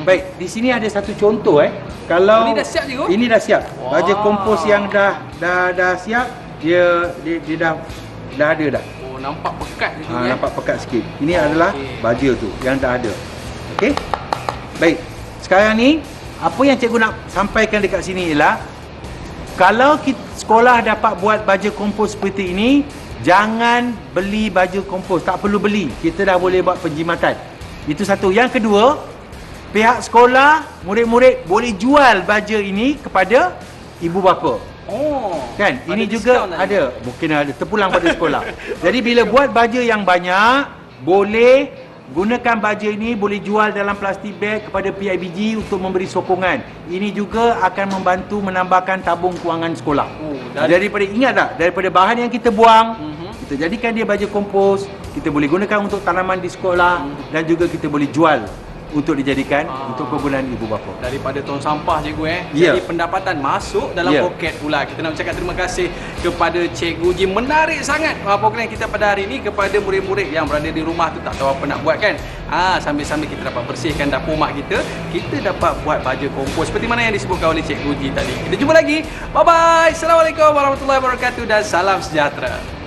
Baik, di sini ada satu contoh Kalau Ini dah siap cikgu? Ini dah siap. Baja kompos yang dah siap, dia dah ada dah. Nampak pekat cikgu. Nampak pekat sikit. Ini adalah baja tu yang dah ada. Okey? Baik. Sekarang ni apa yang cikgu nak sampaikan dekat sini ialah kalau sekolah dapat buat baja kompos seperti ini, jangan beli baju kompos. Tak perlu beli. Kita dah boleh buat penjimatan. Itu satu. Yang kedua, pihak sekolah, murid-murid boleh jual baja ini kepada ibu bapa. Kan? Ini juga ada. Mungkin ada terpulang pada sekolah. Jadi bila buat baja yang banyak, boleh gunakan baja ini, boleh jual dalam plastik beg kepada PIBG untuk memberi sokongan. Ini juga akan membantu menambahkan tabung kewangan sekolah. Ingat tak? Daripada bahan yang kita buang, kita jadikan dia baja kompos, kita boleh gunakan untuk tanaman di sekolah dan juga kita boleh jual untuk dijadikan untuk kegunaan ibu bapa. Daripada tong sampah cikgu Ya. Jadi pendapatan masuk dalam Ya. poket pula. Kita nak ucapkan terima kasih kepada Cikgu Ji. Menarik sangat program kita pada hari ini kepada murid-murid yang berada di rumah tu tak tahu apa nak buat kan. Sambil-sambil kita dapat bersihkan dapur mak kita dapat buat baja kompos seperti mana yang disebutkan oleh Cikgu Ji tadi. Kita jumpa lagi. Bye bye. Assalamualaikum warahmatullahi wabarakatuh dan salam sejahtera.